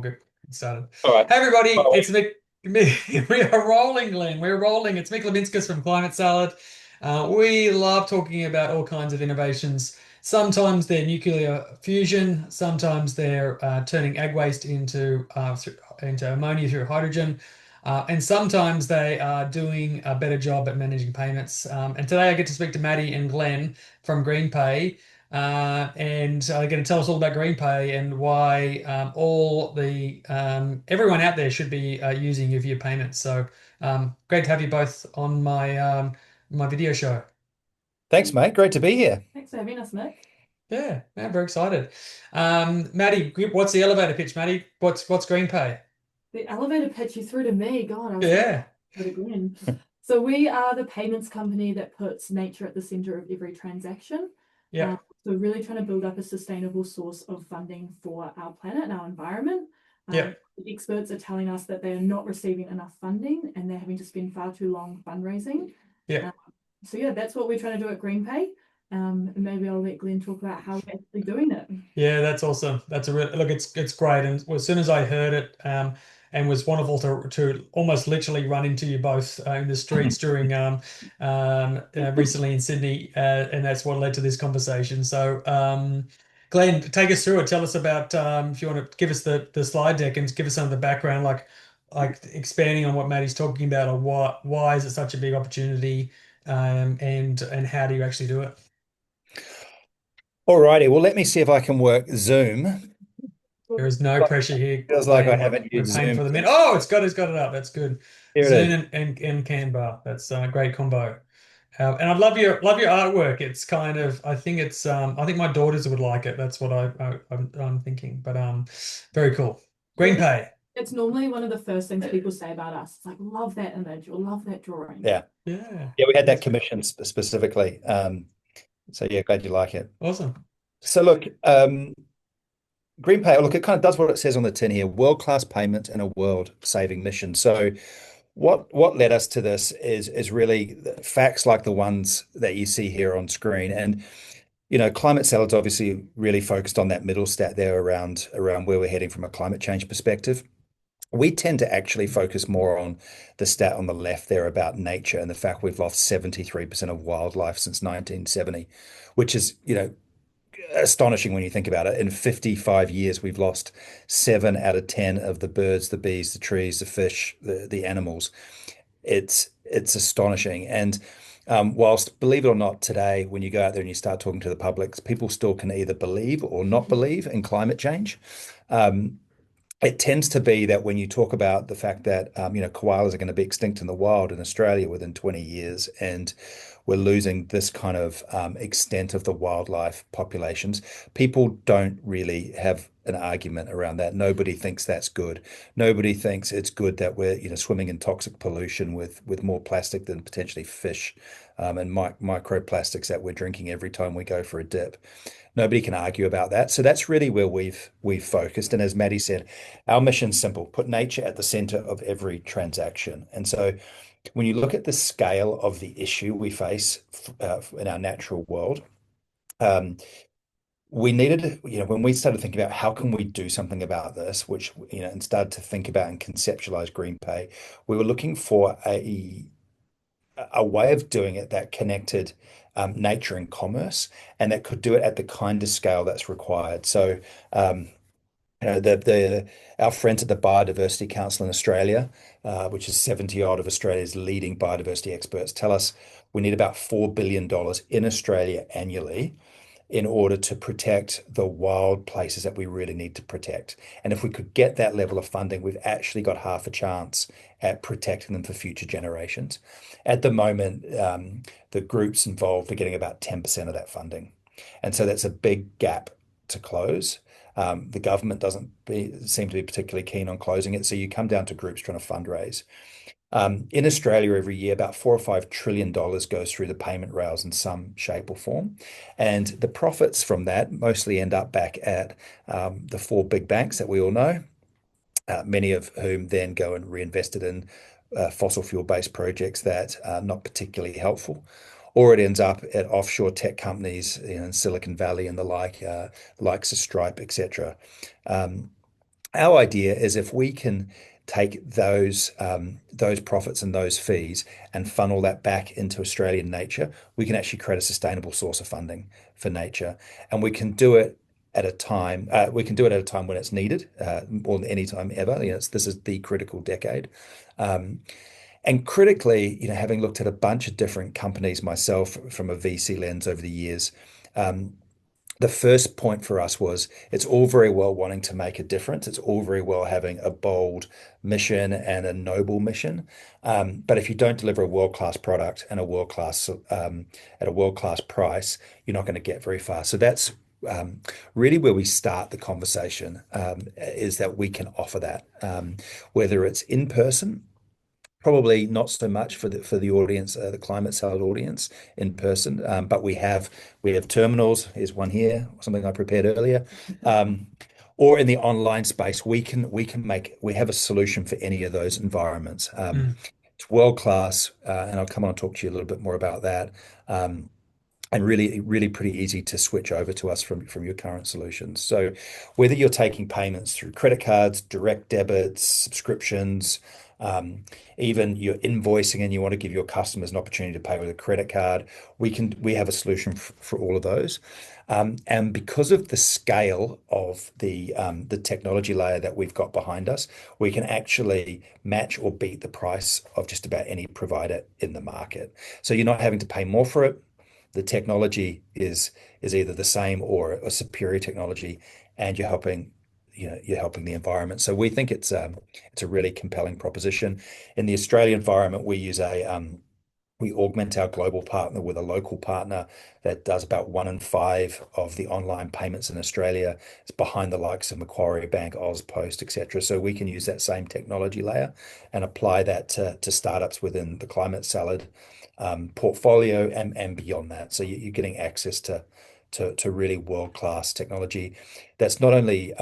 good. Get started. All right. Hey everybody, Well, it's Mick. We are rolling, Glenn. We're rolling. It's Mick Levinskas from Climate Salad. We love talking about all kinds of innovations. Sometimes they're nuclear fusion. Sometimes they're turning ag waste into ammonia through hydrogen. And sometimes they are doing a better job at managing payments. And today I get to speak to Maddi and Glenn from Greenpay. And they're going to tell us all about Greenpay and why all the everyone out there should be using your via payments. So great to have you both on my video show. thanks, mate. Great to be here. Thanks for having us, Nick. Yeah, I'm very excited. Maddie, what's the elevator pitch, Maddie? What's Greenpay? The elevator pitch you threw to me. God, I was like, Yeah, put it in. So we are the payments company that puts nature at the center of every transaction. yeah, So really trying to build up a sustainable source of funding for our planet and our environment. yeah. The experts are telling us that they are not receiving enough funding and they're having to spend far too long fundraising. Yeah. Um, so yeah, that's what we're trying to do at Greenpay. And maybe I'll let Glenn talk about how we're actually doing it. Yeah, that's awesome. That's a real look. It's great. And as soon as I heard it, and was wonderful to almost literally run into you both in the streets during recently in Sydney, and that's what led to this conversation. So, Glenn, take us through it. Tell us about if you want to give us the slide deck and give us some of the background, like expanding on what Maddie's talking about, or why is it such a big opportunity, and how do you actually do it? All righty. Well, let me see if I can work Zoom. There is no pressure here, Feels like I Glenn. haven't We're used paying Zoom. for the minute. Oh, it's got it up. That's good. Here it Zoom is. and Canva. That's a great combo. And I love your artwork. It's kind of I think my daughters would like it. That's what I'm thinking. But very cool. Yeah, Greenpay. it's normally one of the first things people say about us. It's like, love that image or love that drawing. Yeah. Yeah. Yeah, we had that That's commission specifically. So yeah, glad you like it. awesome. So look, GreenPay, look, it kind of does what it says on the tin here, world-class payment and a world-saving mission. So what led us to this is really facts like the ones that you see here on screen. And Climate Salad's obviously really focused on that middle stat there around where we're heading from a climate change perspective. We tend to actually focus more on the stat on the left there about nature and the fact we've lost 73% of wildlife since 1970, which is, astonishing when you think about it. In 55 years, we've lost 7 out of 10 of the birds, the bees, the trees, the fish, the animals. It's astonishing. And whilst, believe it or not, today, when you go out there and you start talking to the public, people still can either believe or not believe in climate change. Um, it tends to be that when you talk about the fact that koalas are going to be extinct in the wild in Australia within 20 years, and we're losing this kind of extent of the wildlife populations, people don't really have an argument around that. Nobody thinks that's good. Nobody thinks it's good that we're swimming in toxic pollution with more plastic than potentially fish, and microplastics that we're drinking every time we go for a dip. Nobody can argue about that. So that's really where we've focused. And as Maddie said, our mission's simple: put nature at the center of every transaction. And so when you look at the scale of the issue we face in our natural world, um, we needed, when we started thinking about how can we do something about this, which, and started to think about and conceptualize GreenPay, we were looking for a way of doing it that connected nature and commerce, and that could do it at the kind of scale that's required. So, the our friends at the Biodiversity Council in Australia, which is 70 odd of Australia's leading biodiversity experts, tell us we need about $4 billion in Australia annually in order to protect the wild places that we really need to protect. And if we could get that level of funding, we've actually got half a chance at protecting them for future generations. At the moment, the groups involved are getting about 10% of that funding. And so that's a big gap to close. The government doesn't seem to be particularly keen on closing it. So you come down to groups trying to fundraise. In Australia, every year, about $4 or $5 trillion goes through the payment rails in some shape or form. And the profits from that mostly end up back at the four big banks that we all know, many of whom then go and reinvest it in fossil fuel-based projects that are not particularly helpful. Or it ends up at offshore tech companies in Silicon Valley and the likes of Stripe, etc. Our idea is if we can take those profits and those fees and funnel that back into Australian nature, we can actually create a sustainable source of funding for nature, and we can do it at a time. We can do it at a time when it's needed, more than any time ever. This is the critical decade. Um, and critically, having looked at a bunch of different companies myself from a VC lens over the years, um, the first point for us was it's all very well wanting to make a difference. It's all very well having a bold mission and a noble mission. But if you don't deliver a world-class product and a world-class at a world-class price, you're not going to get very far. So that's really where we start the conversation, is that we can offer that, whether it's in person. Probably not so much for the audience, the climate salad audience in person, but we have terminals. Here's one here, something I prepared earlier, um, or in the online space. We have a solution for any of those environments. Mm. It's world class, and I'll come on and talk to you a little bit more about that. Um, and really, really pretty easy to switch over to us from your current solutions. So whether you're taking payments through credit cards, direct debits, subscriptions, um, even you're invoicing and you want to give your customers an opportunity to pay with a credit card, we have a solution for all of those. And because of the scale of the technology layer that we've got behind us, we can actually match or beat the price of just about any provider in the market. So you're not having to pay more for it. The technology is either the same or a superior technology, and you're helping the environment. So we think it's a really compelling proposition. In the Australian environment, we augment our global partner with a local partner that does about 1 in 5 of the online payments in Australia. It's behind the likes of Macquarie Bank, Ozpost, etc. So we can use that same technology layer and apply that to startups within the Climate Salad portfolio and beyond that. So you're getting access to really world-class technology that's not only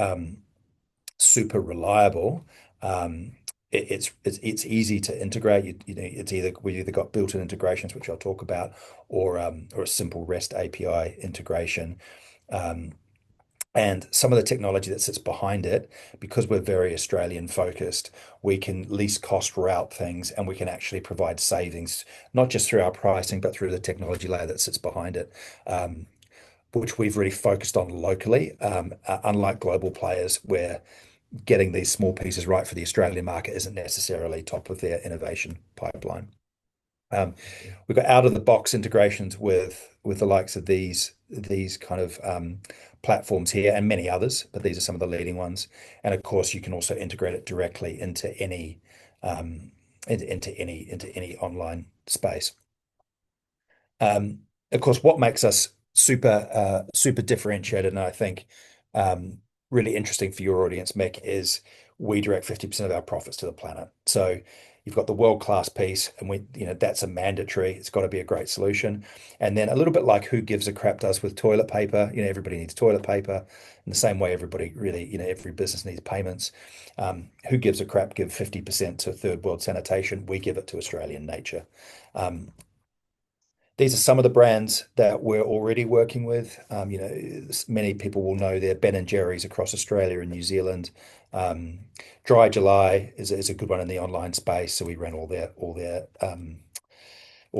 super reliable. Um, it's easy to integrate. We either got built-in integrations, which I'll talk about, or a simple REST API integration. Um, and some of the technology that sits behind it, because we're very Australian focused, we can least cost route things and we can actually provide savings, not just through our pricing, but through the technology layer that sits behind it, which we've really focused on locally. Unlike global players, where getting these small pieces right for the Australian market isn't necessarily top of their innovation pipeline. Um, we've got out of the box integrations with the likes of these kind of platforms here and many others, but these are some of the leading ones. And of course, you can also integrate it directly um, into any online space. Of course, what makes us super differentiated, and I think um, really interesting for your audience, Mick, is we direct 50% of our profits to the planet. So you've got the world-class piece, and that's a mandatory. It's got to be a great solution. And then a little bit like Who Gives a Crap does with toilet paper. Everybody needs toilet paper. In the same way, everybody really, every business needs payments. Who Gives a Crap give 50% to third world sanitation. We give it to Australian nature. Um, these are some of the brands that we're already working with. Many people will know they're Ben and Jerry's across Australia and New Zealand. Um, Dry July is a good one in the online space. So we ran all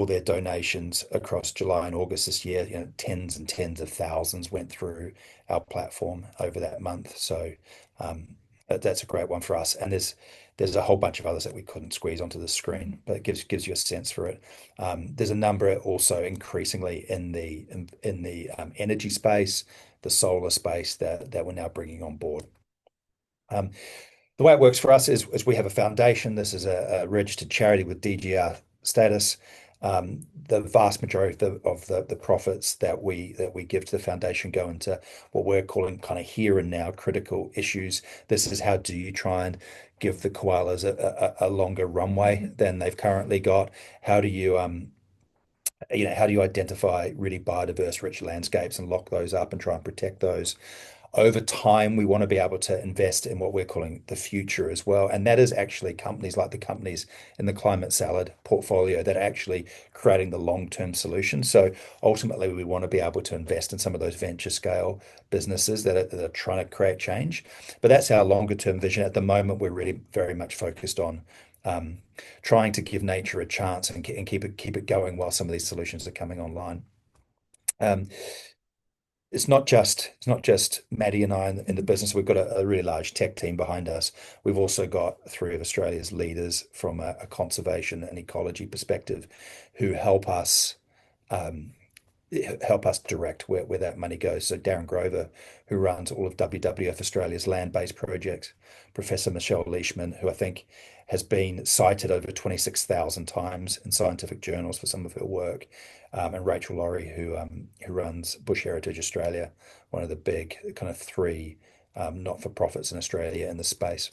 their donations across July and August this year. Tens and tens of thousands went through our platform over that month. So that's a great one for us. And there's a whole bunch of others that we couldn't squeeze onto the screen, but it gives you a sense for it. There's a number also increasingly in the energy space, the solar space that we're now bringing on board. The way it works for us is we have a foundation. This is a registered charity with DGR status. The vast majority of the profits that we give to the foundation go into what we're calling kind of here and now critical issues. This is how do you try and give the koalas a longer runway than they've currently got? How do you identify really biodiverse, rich landscapes and lock those up and try and protect those? Over time, we want to be able to invest in what we're calling the future as well. And that is actually companies like the companies in the Climate Salad portfolio that are actually creating the long-term solution. So ultimately, we want to be able to invest in some of those venture scale businesses that are trying to create change. But that's our longer term vision. At the moment, we're really very much focused on trying to give nature a chance and keep it going while some of these solutions are coming online. Um, it's not just Maddi and I in the business. We've got a really large tech team behind us. We've also got three of Australia's leaders from a conservation and ecology perspective who um, help us direct where that money goes. So Darren Grover, who runs all of WWF Australia's land-based projects, Professor Michelle Leishman, who I think has been cited over 26,000 times in scientific journals for some of her work, and Rachel Laurie, who runs Bush Heritage Australia, one of the big kind of three not-for-profits in Australia in the space.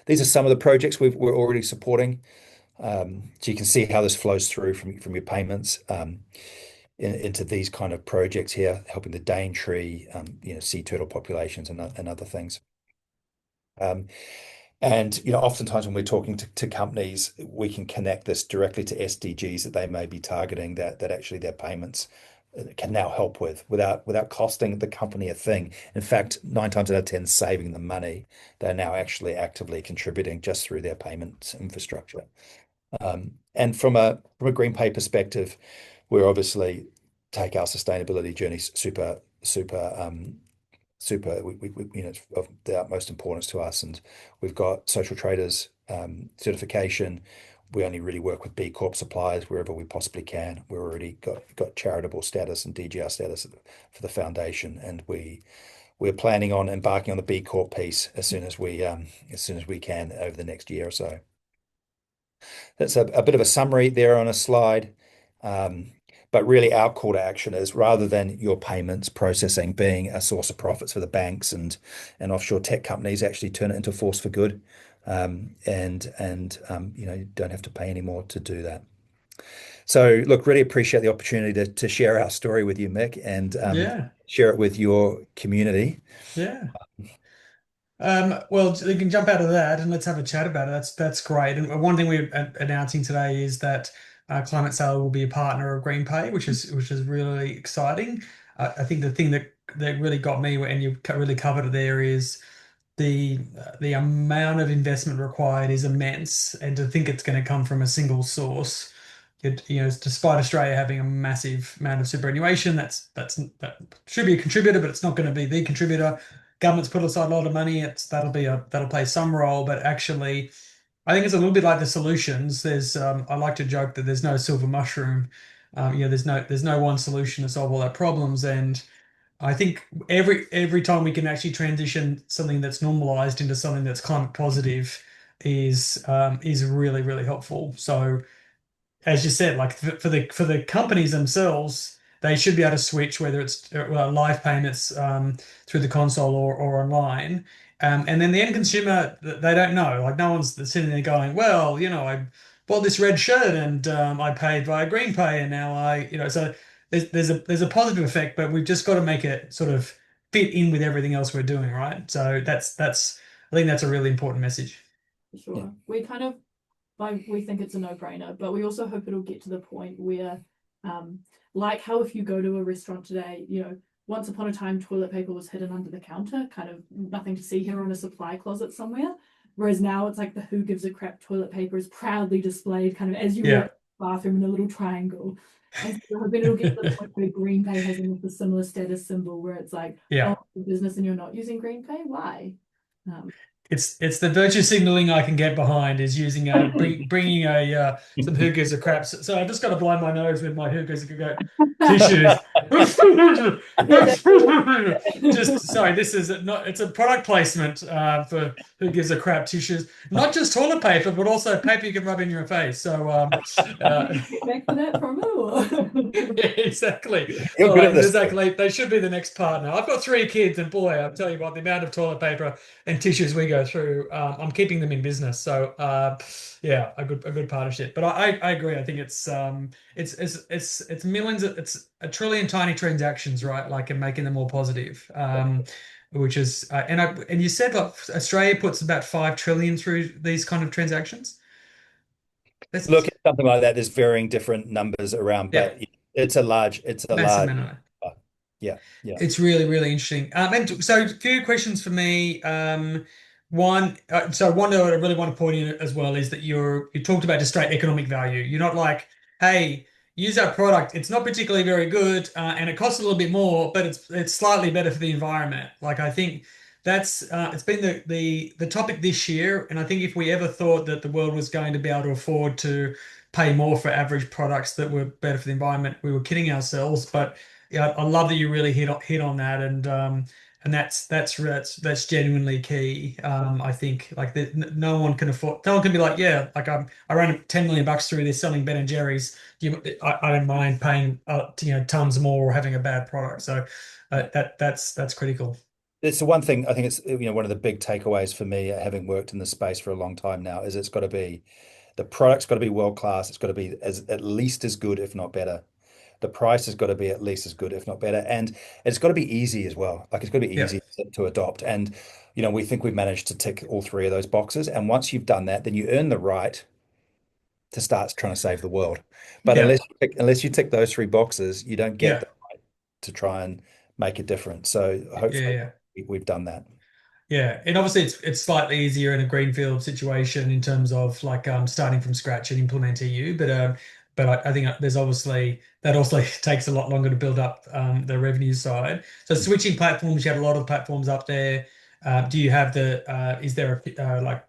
These are some of the projects we're already supporting. So you can see how this flows through from your payments into these kind of projects here, helping the Daintree, sea turtle populations and other things. And oftentimes when we're talking to companies, we can connect this directly to SDGs that they may be targeting that actually their payments can now help without costing the company a thing. In fact, 9 times out of 10, saving them money. They're now actually actively contributing just through their payments infrastructure. And from a Greenpay perspective, we're obviously take our sustainability journey super it's of the utmost importance to us. And we've got social traders certification. We only really work with B Corp suppliers wherever we possibly can. We've already got charitable status and DGR status for the foundation, and we're planning on embarking on the B Corp piece as soon as we can over the next year or so. That's a bit of a summary there on a slide. But really our call to action is, rather than your payments processing being a source of profits for the banks and offshore tech companies, actually turn it into a force for good. And you don't have to pay any more to do that. So look, really appreciate the opportunity to share our story with you, Mick, and Yeah. share it with your community. Yeah. Well, you can jump out of that and let's have a chat about it. That's great. And one thing we're announcing today is that Climate Salad will be a partner of Greenpay, which is really exciting. I think the thing that really got me, and you really covered it there, is the amount of investment required is immense, and to think it's going to come from a single source. Despite Australia having a massive amount of superannuation, that should be a contributor, but it's not going to be the contributor. Government's put aside a lot of money. That'll play some role, but actually, I think it's a little bit like the solutions. I like to joke that there's no silver mushroom. There's no one solution to solve all our problems, and I think every time we can actually transition something that's normalized into something that's climate positive is really, really helpful. So as you said, like for the companies themselves, they should be able to switch whether it's live payments through the console or online. And then the end consumer, they don't know. Like no one's sitting there going, well, I bought this red shirt and I paid via Greenpay and now so there's a positive effect, but we've just got to make it sort of fit in with everything else we're doing, right? So that's I think that's a really important message. For sure. We kind of we think it's a no-brainer, but we also hope it'll get to the point where, like how if you go to a restaurant today, once upon a time toilet paper was hidden under the counter, kind of nothing to see here on a supply closet somewhere. Whereas now it's like the who gives a crap toilet paper is proudly displayed kind of as you walk to the bathroom in a little triangle. And so hoping it'll get to the point where Greenpay has a similar status symbol where it's like, oh, business and you're not using Greenpay? Why? It's the virtue signaling I can get behind is using bringing some who gives a crap. So I just got to blind my nose with my who gives a crap tissues. Just sorry, this is not. It's a product placement for who gives a crap tissues. Not just toilet paper, but also paper you can rub in your face. So back to that promo. Yeah, exactly. They should be the next partner. I've got 3 kids, and boy, I'll tell you what, the amount of toilet paper and tissues we go go through, I'm keeping them in business. So yeah, a good partnership. But I agree. I think it's millions. It's a trillion tiny transactions, right? Like, and making them more positive. Which is and you said like Australia puts about 5 trillion through these kind of transactions. Look That's at something like that. There's varying different numbers around, yeah, but it's a large, massive amount. yeah, yeah. It's really, really interesting. And so a few questions for me. One that I really want to point in as well is that you talked about just straight economic value. You're not like, hey, use our product. It's not particularly very good, and it costs a little bit more, but it's slightly better for the environment. Like, I think that's it's been the topic this year, and I think if we ever thought that the world was going to be able to afford to pay more for average products that were better for the environment, we were kidding ourselves. But yeah, I love that you really hit on that, and that's genuinely key. I think like no one can afford, no one can be like, yeah, like I ran 10 million bucks through this selling Ben and Jerry's. I don't mind paying tons more or having a bad product. So that's critical. It's the one thing I think it's one of the big takeaways for me, having worked in the space for a long time now, is the product's got to be world class. It's got to be at least as good, if not better. The price has got to be at least as good, if not better, and it's got to be easy as well. Like, it's got to be Yeah, easy to adopt. And we think we've managed to tick all three of those boxes. And once you've done that, then you earn the right to start trying to save the world. But yeah, unless you tick those three boxes, you don't get yeah, the right to try and make a difference. So yeah, hopefully yeah. we've done that. Yeah, and obviously it's slightly easier in a greenfield situation in terms of like starting from scratch and implement EU, but I think there's obviously that also takes a lot longer to build up the revenue side. So switching platforms, you have a lot of platforms up there. Do you have is there like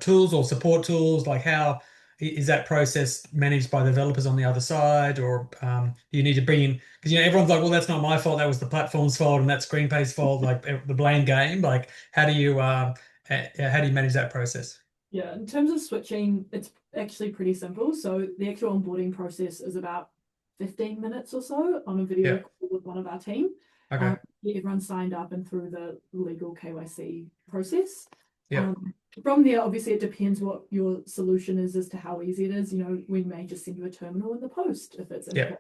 tools or support tools? Like, how is that process managed by developers on the other side, or do you need to bring in, because everyone's like, well, that's not my fault, that was the platform's fault, and that's Greenpay's fault, like the blame game. Like, how do you manage that process? Yeah, in terms of switching, it's actually pretty simple. So the actual onboarding process is about 15 minutes or so on a video Yeah. call with one of our team. Okay. Get everyone signed up and through the legal KYC process. Yeah. From there, obviously, it depends what your solution is as to how easy it is. We may just send you a terminal in the post if it's Yeah.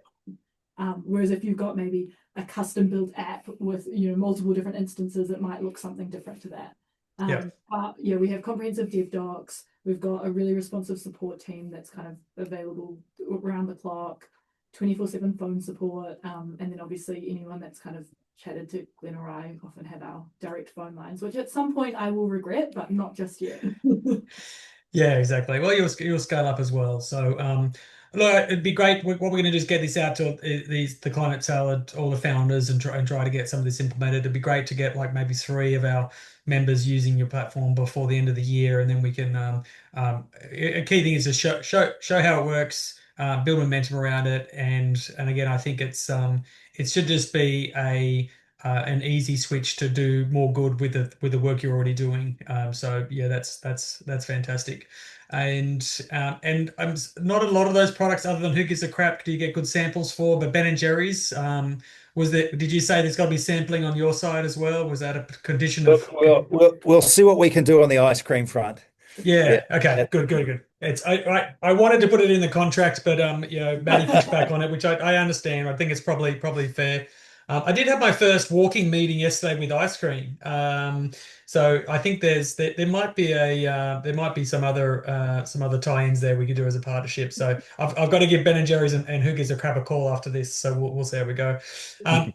important. Whereas if you've got maybe a custom built app with multiple different instances, it might look something different to that. Yeah. But yeah, we have comprehensive dev docs. We've got a really responsive support team that's kind of available around the clock, 24/7 phone support. And then obviously anyone that's kind of chatted to Glenn or I often have our direct phone lines, which at some point I will regret, but not just yet. Yeah, exactly. Well, you'll scale up as well. So, look, it'd be great. What we're going to do is get this out to the Climate Salad, all the founders, and try to get some of this implemented. It'd be great to get like maybe 3 of our members using your platform before the end of the year, and then we can. A key thing is to show how it works, build momentum around it, and again, I think it should just be an easy switch to do more good with the work you're already doing. So yeah, that's fantastic. And not a lot of those products other than Who Gives a Crap do you get good samples for, but Ben and Jerry's, did you say there's got to be sampling on your side as well? Was that a condition Look, of? we'll see what we can do on the ice cream front. Yeah. Yeah. Okay. Good. Good. Good. I wanted to put it in the contract, but Maddie pushed back on it, which I understand. I think it's probably fair. I did have my first walking meeting yesterday with ice cream. So I think there might be some other tie-ins there we could do as a partnership. So I've got to give Ben and Jerry's and Who Gives a Crap a call after this. So we'll see how we go.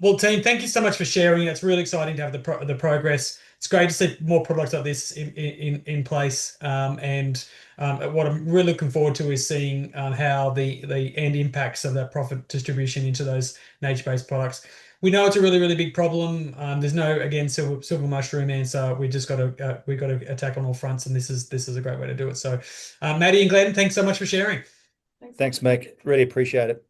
Well, team, thank you so much for sharing. It's really exciting to have the progress. It's great to see more products like this in place. And what I'm really looking forward to is seeing how the end impacts of that profit distribution into those nature-based products. We know it's a really, really big problem. There's no, again, silver mushroom answer. We got to attack on all fronts, and this is a great way to do it. So, Maddie and Glenn, thanks so much for sharing. Thanks. Thanks, Mick. Really appreciate it.